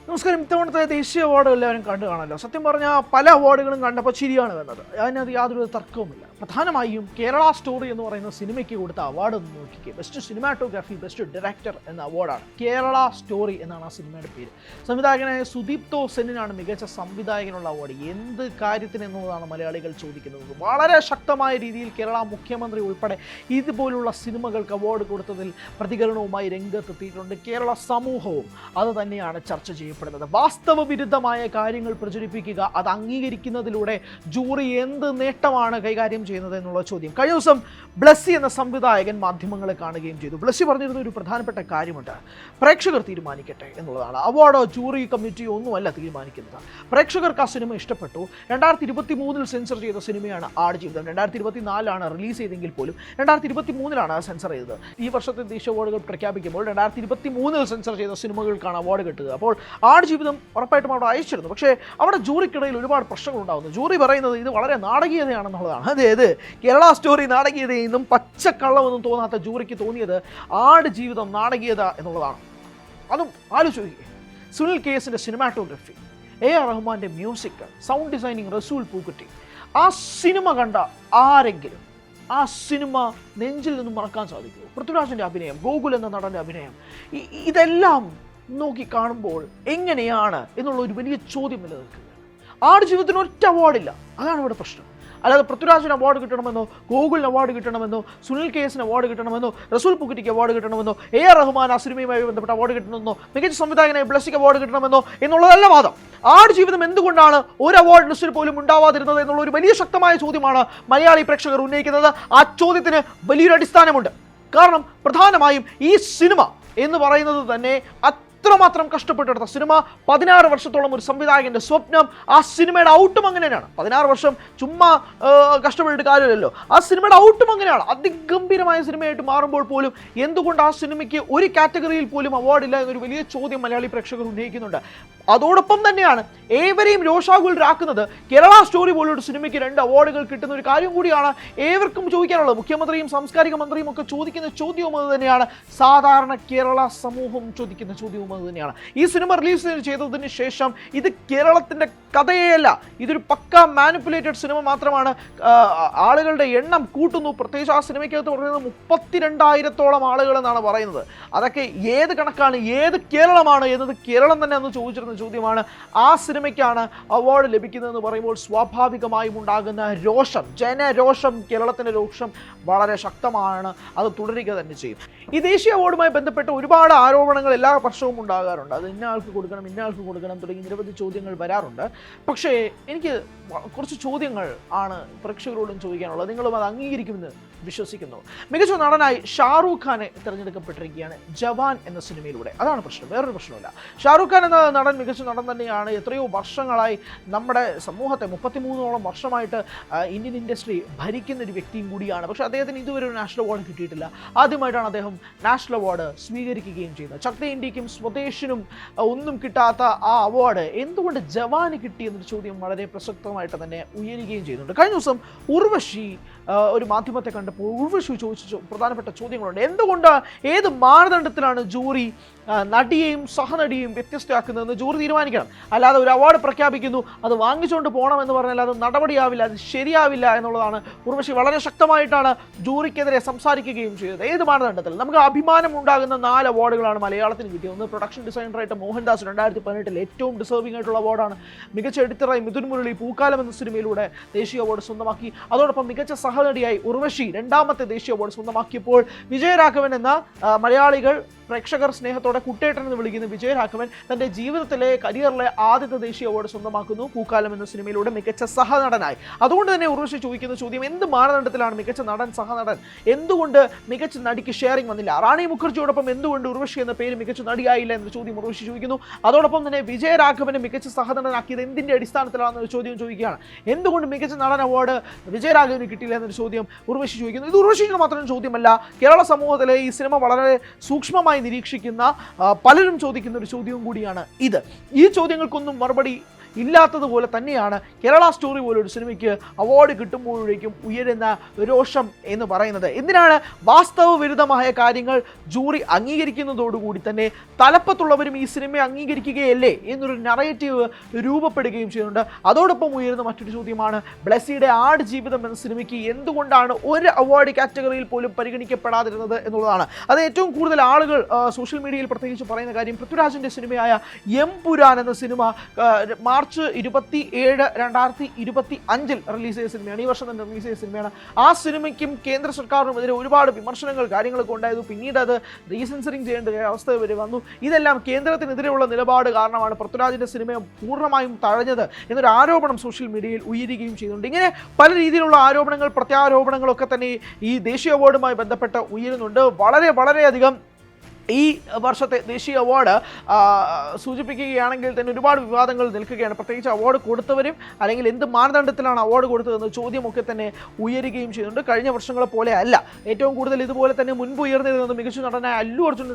നമസ്കാരം. ഇത്തവണത്തെ ദേശീയ അവാർഡ് എല്ലാവരും കണ്ടു കാണല്ലോ. സത്യം പറഞ്ഞാൽ പല അവാർഡുകളും കണ്ടപ്പോൾ ചിരിയാണ് വന്നത്. അതിനകത്ത് യാതൊരു തർക്കവുമില്ല. പ്രധാനമായും കേരള സ്റ്റോറി എന്ന് പറയുന്ന സിനിമയ്ക്ക് കൊടുത്ത അവാർഡ് ഒന്ന് നോക്കിക്കേ. ബെസ്റ്റ് സിനിമാറ്റോഗ്രാഫി, ബെസ്റ്റ് ഡയറക്ടർ എന്ന അവാർഡാണ്. കേരള സ്റ്റോറി എന്നാണ് ആ സിനിമയുടെ പേര്. സംവിധായകനായ സുദീപ്തോ സെന്നിനാണ് മികച്ച സംവിധായകനുള്ള അവാർഡ്. എന്ത് കാര്യത്തിന് എന്നുള്ളതാണ് മലയാളികൾ ചോദിക്കുന്നത്. വളരെ ശക്തമായ രീതിയിൽ കേരള മുഖ്യമന്ത്രി ഉൾപ്പെടെ ഇതുപോലുള്ള സിനിമകൾക്ക് അവാർഡ് കൊടുത്തതിൽ പ്രതികരണവുമായി രംഗത്തെത്തിയിട്ടുണ്ട്. കേരള സമൂഹവും അത് തന്നെയാണ് ചർച്ച ചെയ്യപ്പെടുന്നത്. വാസ്തവ വിരുദ്ധമായ കാര്യങ്ങൾ പ്രചരിപ്പിക്കുക, അത് അംഗീകരിക്കുന്നതിലൂടെ ജൂറി എന്ത് നേട്ടമാണ് കൈകാര്യം ചെയ്യുന്നത് എന്നുള്ള ചോദ്യം കഴിഞ്ഞ ദിവസം ബ്ലസ്സി എന്ന സംവിധായകൻ മാധ്യമങ്ങളെ കാണുകയും ചെയ്തു. ബ്ലസ്സി പറഞ്ഞിരുന്ന ഒരു പ്രധാനപ്പെട്ട കാര്യമുണ്ട്. പ്രേക്ഷകർ തീരുമാനിക്കട്ടെ എന്നുള്ളതാണ്. അവാർഡോ ജൂറി കമ്മിറ്റിയോ ഒന്നുമല്ല തീരുമാനിക്കുന്നത്. പ്രേക്ഷകർക്ക് ആ സിനിമ ഇഷ്ടപ്പെട്ടു. 2023 സെൻസർ ചെയ്ത സിനിമയാണ് ആടുജീവിതം. 2024 റിലീസ് ചെയ്തെങ്കിൽ പോലും 2023 സെൻസർ ചെയ്തത്. ഈ വർഷത്തെ ദേശീയ അവാർഡുകൾ പ്രഖ്യാപിക്കുമ്പോൾ 2023 സെൻസർ ചെയ്ത സിനിമകൾക്കാണ് അവാർഡ് കിട്ടുക. അപ്പോൾ ആടുജീവിതം ഉറപ്പായിട്ടും അവിടെ അയച്ചിരുന്നു. പക്ഷേ അവിടെ ജൂറിക്കിടയിൽ ഒരുപാട് പ്രശ്നങ്ങൾ ഉണ്ടാകുന്നു. ജൂറി പറയുന്നത് ഇത് വളരെ നാടകീയതയാണെന്നുള്ളതാണ്. അതായത് കേരള സ്റ്റോറി നാടകീയതയെന്നും പച്ചക്കള്ളമെന്നും തോന്നാത്ത ജൂറിക്ക് തോന്നിയത് ആടുജീവിതം നാടകീയത എന്നുള്ളതാണ്. അതും ആലോചിക്കുക. സുനിൽ കേസിൻ്റെ സിനിമാറ്റോഗ്രഫി, AR റഹ്മാൻ്റെ music, sound designing Resul Pookutty. ആ സിനിമ കണ്ട ആരെങ്കിലും ആ സിനിമ നെഞ്ചിൽ നിന്നും മറക്കാൻ സാധിക്കുമോ? പൃഥ്വിരാജിൻ്റെ അഭിനയം, ഗോകുൽ എന്ന നടൻ്റെ അഭിനയം, ഇതെല്ലാം നോക്കി കാണുമ്പോൾ എങ്ങനെയാണ് എന്നുള്ള ഒരു വലിയ ചോദ്യം നിലനിൽക്കുക. ആടുജീവിതത്തിന് ഒറ്റ അവാർഡില്ല. അതാണ് ഇവിടെ പ്രശ്നം. അല്ലാതെ പൃഥ്വിരാജിന് അവാർഡ് കിട്ടണമെന്നോ, ഗോകുലിന് അവാർഡ് കിട്ടണമെന്നോ, സുനിൽ കേസിന് അവാർഡ് കിട്ടണമെന്നോ, റസൂൽ പൂക്കുറ്റിക്ക് അവാർഡ് കിട്ടണമെന്നോ, AR റഹ്മാൻ ആ സിനിമയുമായി ബന്ധപ്പെട്ട അവാർഡ് കിട്ടണമെന്നോ, മികച്ച സംവിധായകനായ ബ്ലസ്സിക്ക് അവാർഡ് കിട്ടണമെന്നോ എന്നുള്ളതല്ല വാദം. ആടുജീവിതം എന്തുകൊണ്ടാണ് ഒരു അവാർഡ് ലിസ്റ്റിൽ പോലും ഉണ്ടാവാതിരുന്നത് എന്നുള്ള ഒരു വലിയ ശക്തമായ ചോദ്യമാണ് മലയാളി പ്രേക്ഷകർ ഉന്നയിക്കുന്നത്. ആ ചോദ്യത്തിന് വലിയൊരു അടിസ്ഥാനമുണ്ട്. കാരണം പ്രധാനമായും ഈ സിനിമ എന്ന് പറയുന്നത് തന്നെ അത്രമാത്രം കഷ്ടപ്പെട്ടെടുത്ത സിനിമ. 16 വർഷത്തോളം ഒരു സംവിധായകൻ്റെ സ്വപ്നം. ആ സിനിമയുടെ ഔട്ടും അങ്ങനെയാണ്. 16 വർഷം ചുമ്മാ കഷ്ടപ്പെട്ടിട്ട് കാര്യമില്ലല്ലോ. ആ സിനിമയുടെ ഔട്ടും അങ്ങനെയാണ്. അതിഗംഭീരമായ സിനിമയായിട്ട് മാറുമ്പോൾ പോലും എന്തുകൊണ്ട് ആ സിനിമയ്ക്ക് ഒരു കാറ്റഗറിയിൽ പോലും അവാർഡില്ല എന്നൊരു വലിയ ചോദ്യം മലയാളി പ്രേക്ഷകർ ഉന്നയിക്കുന്നുണ്ട്. അതോടൊപ്പം തന്നെയാണ് ഏവരെയും രോഷാകുലരാക്കുന്നത് കേരള സ്റ്റോറി പോലൊരു സിനിമയ്ക്ക് 2 അവാർഡുകൾ കിട്ടുന്ന ഒരു കാര്യം കൂടിയാണ് ഏവർക്കും ചോദിക്കാനുള്ളത്. മുഖ്യമന്ത്രിയും സാംസ്കാരിക മന്ത്രിയും ഒക്കെ ചോദിക്കുന്ന ചോദ്യവും അത് തന്നെയാണ്. സാധാരണ കേരള സമൂഹം ചോദിക്കുന്ന ചോദ്യവും അത് തന്നെയാണ്. ഈ സിനിമ റിലീസ് ചെയ്തതിന് ശേഷം ഇത് കേരളത്തിൻ്റെ കഥയെയല്ല, ഇതൊരു പക്ക മാനിപ്പുലേറ്റഡ് സിനിമ മാത്രമാണ്. ആളുകളുടെ എണ്ണം കൂട്ടുന്നു. പ്രത്യേകിച്ച് ആ സിനിമയ്ക്കകത്ത് പറയുന്നത് 32,000-ഓളം ആളുകൾ എന്നാണ് പറയുന്നത്. അതൊക്കെ ഏത് കണക്കാണ്, ഏത് കേരളമാണ് എന്നത് കേരളം തന്നെ അന്ന് ചോദിച്ചിരുന്ന ചോദ്യമാണ്. ആ സിനിമയ്ക്കാണ് അവാർഡ് ലഭിക്കുന്നതെന്ന് പറയുമ്പോൾ സ്വാഭാവികമായും ഉണ്ടാകുന്ന രോഷം, ജനരോഷം, കേരളത്തിൻ്റെ രോഷം വളരെ ശക്തമാണ്. അത് തുടരുക തന്നെ ചെയ്യും. ഈ ദേശീയ അവാർഡുമായി ബന്ധപ്പെട്ട് ഒരുപാട് ആരോപണങ്ങൾ എല്ലാ വർഷവും ഉണ്ടാകാറുണ്ട്. അത് ഇന്ന ആൾക്ക് കൊടുക്കണം, ഇന്ന ആൾക്ക് കൊടുക്കണം തുടങ്ങി നിരവധി ചോദ്യങ്ങൾ വരാറുണ്ട്. പക്ഷേ എനിക്ക് കുറച്ച് ചോദ്യങ്ങൾ ആണ് പ്രേക്ഷകരോടും ചോദിക്കാനുള്ളത്. നിങ്ങളും അത് അംഗീകരിക്കുമെന്ന് വിശ്വസിക്കുന്നു. മികച്ച നടനായി ഷാറൂഖ് ഖാനെ തിരഞ്ഞെടുക്കപ്പെട്ടിരിക്കുകയാണ് ജവാൻ എന്ന സിനിമയിലൂടെ. അതാണ് പ്രശ്നം, വേറൊരു പ്രശ്നമില്ല. ഷാറൂഖ് ഖാൻ എന്ന നടൻ മികച്ച നടൻ തന്നെയാണ്. എത്രയോ വർഷങ്ങളായി നമ്മുടെ സമൂഹത്തെ 33ഓളം വർഷമായിട്ട് ഇന്ത്യൻ ഇൻഡസ്ട്രി ഭരിക്കുന്ന ഒരു വ്യക്തിയും കൂടിയാണ്. പക്ഷേ അദ്ദേഹത്തിന് ഇതുവരെ ഒരു നാഷണൽ അവാർഡ് കിട്ടിയിട്ടില്ല. ആദ്യമായിട്ടാണ് അദ്ദേഹം നാഷണൽ അവാർഡ് സ്വീകരിക്കുകയും ചെയ്യുന്നത്. ചക്ത ഇന്ത്യക്കും സ്വദേശിനും ഒന്നും കിട്ടാത്ത ആ അവാർഡ് എന്തുകൊണ്ട് ജവാന് കിട്ടിയെന്നൊരു ചോദ്യം വളരെ പ്രസക്തമായിട്ട് തന്നെ ഉയരുകയും ചെയ്യുന്നുണ്ട്. കഴിഞ്ഞ ദിവസം ഉർവശി ഒരു മാധ്യമത്തെ കണ്ടപ്പോൾ ഉർവശി ചോദിച്ച പ്രധാനപ്പെട്ട ചോദ്യങ്ങളുണ്ട്. എന്തുകൊണ്ട്, ഏത് മാനദണ്ഡത്തിലാണ് ജൂറി നടിയെയും സഹനടിയെയും വ്യത്യസ്തമാക്കുന്നതെന്ന് ജൂറി തീരുമാനിക്കണം. അല്ലാതെ ഒരു അവാർഡ് പ്രഖ്യാപിക്കുന്നു, അത് വാങ്ങിച്ചുകൊണ്ട് പോകണമെന്ന് പറഞ്ഞാൽ അത് നടപടിയാവില്ല, അത് ശരിയാവില്ല എന്നുള്ളതാണ്. ഉർവശി വളരെ ശക്തമായിട്ടാണ് ജൂറിക്കെതിരെ സംസാരിക്കുകയും ചെയ്തത്. ഏത് മാനദണ്ഡത്തിൽ? നമുക്ക് അഭിമാനം ഉണ്ടാകുന്ന 4 അവാർഡുകളാണ് മലയാളത്തിന് കിട്ടിയത്. ഒന്ന് പ്രൊഡക്ഷൻ ഡിസൈനറായിട്ട് മോഹൻദാസ് 2018 ഏറ്റവും ഡിസേർവിംഗ് ആയിട്ടുള്ള അവാർഡാണ്. മികച്ച എഡിറ്ററായി മിഥുൻ മുരളി പൂക്കാലം എന്ന സിനിമയിലൂടെ ദേശീയ അവാർഡ് സ്വന്തമാക്കി. അതോടൊപ്പം മികച്ച സഹനടിയായി ഉർവശി 2ാമത്തെ ദേശീയ അവാർഡ് സ്വന്തമാക്കിയപ്പോൾ വിജയരാഘവൻ എന്ന മലയാളികൾ പ്രേക്ഷകർ സ്നേഹത്തോടെ കുട്ടേട്ടൻ എന്ന് വിളിക്കുന്ന വിജയരാഘവൻ തൻ്റെ ജീവിതത്തിലെ കരിയറിലെ ആദ്യത്തെ ദേശീയ അവാർഡ് സ്വന്തമാക്കുന്നു പൂക്കാലം എന്ന സിനിമയിലൂടെ മികച്ച സഹനടനായി. അതുകൊണ്ട് തന്നെ ഉർവശി ചോദിക്കുന്ന ചോദ്യം, എന്ത് മാനദണ്ഡത്തിലാണ് മികച്ച നടൻ, സഹനടൻ? എന്തുകൊണ്ട് മികച്ച നടിക്ക് ഷെയറിംഗ് വന്നില്ല? റാണി മുഖർജിയോടൊപ്പം എന്തുകൊണ്ട് ഉർവശി എന്ന പേര് മികച്ച നടിയായില്ല എന്ന ചോദ്യം ഉർവശി ചോദിക്കുന്നു. അതോടൊപ്പം തന്നെ വിജയരാഘവനെ മികച്ച സഹനടനാക്കിയത് എന്തിൻ്റെ അടിസ്ഥാനത്തിലാണെന്നൊരു ചോദ്യം ചോദിക്കുകയാണ്. എന്തുകൊണ്ട് മികച്ച നടൻ അവാർഡ് വിജയരാഘവന് കിട്ടിയില്ല എന്നൊരു ചോദ്യം ഉർവശി ചോദിക്കുന്നു. ഇത് ഉർവശിക്ക് മാത്രം ചോദ്യമല്ല, കേരള സമൂഹത്തിലെ ഈ സിനിമ വളരെ സൂക്ഷ്മമായി നിരീക്ഷിക്കുന്ന പലരും ചോദിക്കുന്ന ഒരു ചോദ്യവും കൂടിയാണ് ഇത്. ഈ ചോദ്യങ്ങൾക്കൊന്നും മറുപടി ഇല്ലാത്തതുപോലെ തന്നെയാണ് കേരള സ്റ്റോറി പോലൊരു സിനിമയ്ക്ക് അവാർഡ് കിട്ടുമ്പോഴേക്കും ഉയരുന്ന രോഷം എന്ന് പറയുന്നത്. എന്തിനാണ് വാസ്തവ വിരുദ്ധമായ കാര്യങ്ങൾ ജൂറി അംഗീകരിക്കുന്നതോടുകൂടി തന്നെ തലപ്പത്തുള്ളവരും ഈ സിനിമയെ അംഗീകരിക്കുകയല്ലേ എന്നൊരു നറേറ്റീവ് രൂപപ്പെടുകയും ചെയ്യുന്നുണ്ട്. അതോടൊപ്പം ഉയരുന്ന മറ്റൊരു ചോദ്യമാണ് ബ്ലെസ്സിയുടെ ആടുജീവിതം എന്ന സിനിമയ്ക്ക് എന്തുകൊണ്ടാണ് ഒരു അവാർഡ് കാറ്റഗറിയിൽ പോലും പരിഗണിക്കപ്പെടാതിരുന്നത് എന്നുള്ളതാണ്. അത് ഏറ്റവും കൂടുതൽ ആളുകൾ സോഷ്യൽ മീഡിയയിൽ പ്രത്യേകിച്ച് പറയുന്ന കാര്യം പൃഥ്വിരാജിൻ്റെ സിനിമയായ എംപുരാൻ എന്ന സിനിമ മാർച്ച് 27, 2025 റിലീസ് ചെയ്ത സിനിമയാണ്. ഈ വർഷം തന്നെ റിലീസ് ചെയ്ത സിനിമയാണ്. ആ സിനിമയ്ക്കും കേന്ദ്ര സർക്കാരിനുമെതിരെ ഒരുപാട് വിമർശനങ്ങൾ കാര്യങ്ങളൊക്കെ ഉണ്ടായത്. പിന്നീട് അത് റീസെൻസറിങ് ചെയ്യേണ്ട അവസ്ഥ വരെ വന്നു. ഇതെല്ലാം കേന്ദ്രത്തിനെതിരെയുള്ള നിലപാട് കാരണമാണ് പൃഥ്വിരാജിൻ്റെ സിനിമയെ പൂർണ്ണമായും തഴഞ്ഞത് എന്നൊരു ആരോപണം സോഷ്യൽ മീഡിയയിൽ ഉയരുകയും ചെയ്യുന്നുണ്ട്. ഇങ്ങനെ പല രീതിയിലുള്ള ആരോപണങ്ങൾ പ്രത്യാരോപണങ്ങളൊക്കെ തന്നെ ഈ ദേശീയ അവാർഡുമായി ബന്ധപ്പെട്ട് ഉയരുന്നുണ്ട്. വളരെയധികം ഈ വർഷത്തെ ദേശീയ അവാർഡ് സൂചിപ്പിക്കുകയാണെങ്കിൽ തന്നെ ഒരുപാട് വിവാദങ്ങൾ നിൽക്കുകയാണ്. പ്രത്യേകിച്ച് അവാർഡ് കൊടുത്തവരും അല്ലെങ്കിൽ എന്ത് മാനദണ്ഡത്തിലാണ് അവാർഡ് കൊടുത്തതെന്ന് ചോദ്യമൊക്കെ തന്നെ ഉയരുകയും ചെയ്യുന്നുണ്ട്. കഴിഞ്ഞ വർഷങ്ങളെ പോലെ അല്ല. ഏറ്റവും കൂടുതൽ ഇതുപോലെ തന്നെ മുൻപ് ഉയർന്നിരുന്നത് മികച്ച നടനായ അല്ലു അർജുൻ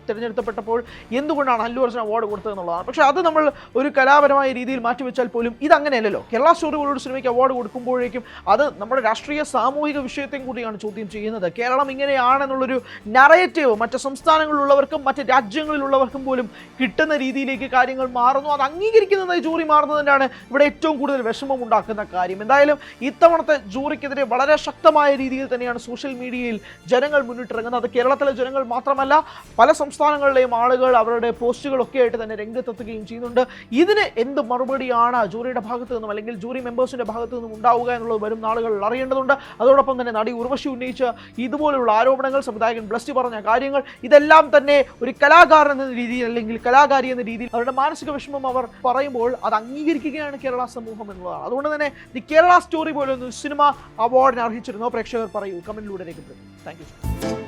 തിരഞ്ഞെടുക്കപ്പെട്ടപ്പോൾ എന്തുകൊണ്ടാണ് അല്ലു അർജുൻ അവാർഡ് കൊടുത്തതെന്നുള്ളതാണ്. പക്ഷേ അത് നമ്മൾ ഒരു കലാപരമായ രീതിയിൽ മാറ്റിവെച്ചാൽ പോലും ഇതങ്ങനെയല്ലല്ലോ. കേരള സ്റ്റോറി പോലൊരു സിനിമയ്ക്ക് അവാർഡ് കൊടുക്കുമ്പോഴേക്കും അത് നമ്മുടെ രാഷ്ട്രീയ സാമൂഹിക വിഷയത്തെയും കൂടിയാണ് ചോദ്യം ചെയ്യുന്നത്. കേരളം ഇങ്ങനെയാണെന്നുള്ളൊരു നറേറ്റീവ് മറ്റ് സംസ്ഥാനങ്ങളിലുള്ളവർക്കും മറ്റ് രാജ്യങ്ങളിലുള്ളവർക്കും പോലും കിട്ടുന്ന രീതിയിലേക്ക് കാര്യങ്ങൾ മാറുന്നു. അത് അംഗീകരിക്കുന്നതായി ജൂറി മാറുന്നതിനാണ് ഇവിടെ ഏറ്റവും കൂടുതൽ വിഷമം ഉണ്ടാക്കുന്ന കാര്യം. എന്തായാലും ഇത്തവണത്തെ ജൂറിക്കെതിരെ വളരെ ശക്തമായ രീതിയിൽ തന്നെയാണ് സോഷ്യൽ മീഡിയയിൽ ജനങ്ങൾ മുന്നിട്ടിറങ്ങുന്നത്. അത് കേരളത്തിലെ ജനങ്ങൾ മാത്രമല്ല, പല സംസ്ഥാനങ്ങളിലെയും ആളുകൾ അവരുടെ പോസ്റ്റുകളൊക്കെ ആയിട്ട് തന്നെ രംഗത്തെത്തുകയും ചെയ്യുന്നുണ്ട്. ഇതിന് എന്ത് മറുപടിയാണ് ജൂറിയുടെ ഭാഗത്തു നിന്നും അല്ലെങ്കിൽ ജൂറി മെമ്പേഴ്സിന്റെ ഭാഗത്തു നിന്നും ഉണ്ടാവുക എന്നുള്ളത് വരും നാളുകളിൽ അറിയേണ്ടതുണ്ട്. അതോടൊപ്പം തന്നെ നടി ഉർവശി ഉന്നയിച്ച ഇതുപോലുള്ള ആരോപണങ്ങൾ, സംവിധായകൻ ബ്ലെസ്സി പറഞ്ഞ കാര്യങ്ങൾ, ഇതെല്ലാം തന്നെ ഒരു കലാകാരൻ എന്ന രീതിയിൽ അല്ലെങ്കിൽ കലാകാരി എന്ന രീതിയിൽ അവരുടെ മാനസിക വിഷമം അവർ പറയുമ്പോൾ അത് അംഗീകരിക്കുകയാണ് കേരള സമൂഹം എന്നുള്ളതാണ്. അതുകൊണ്ട് തന്നെ ദി കേരള സ്റ്റോറി പോലൊരു സിനിമ അവാർഡിന് അർഹിച്ചിരുന്നോ? പ്രേക്ഷകർ പറയൂ, കമന്റിലൂടെ രേഖപ്പെടുത്തും. Thank you.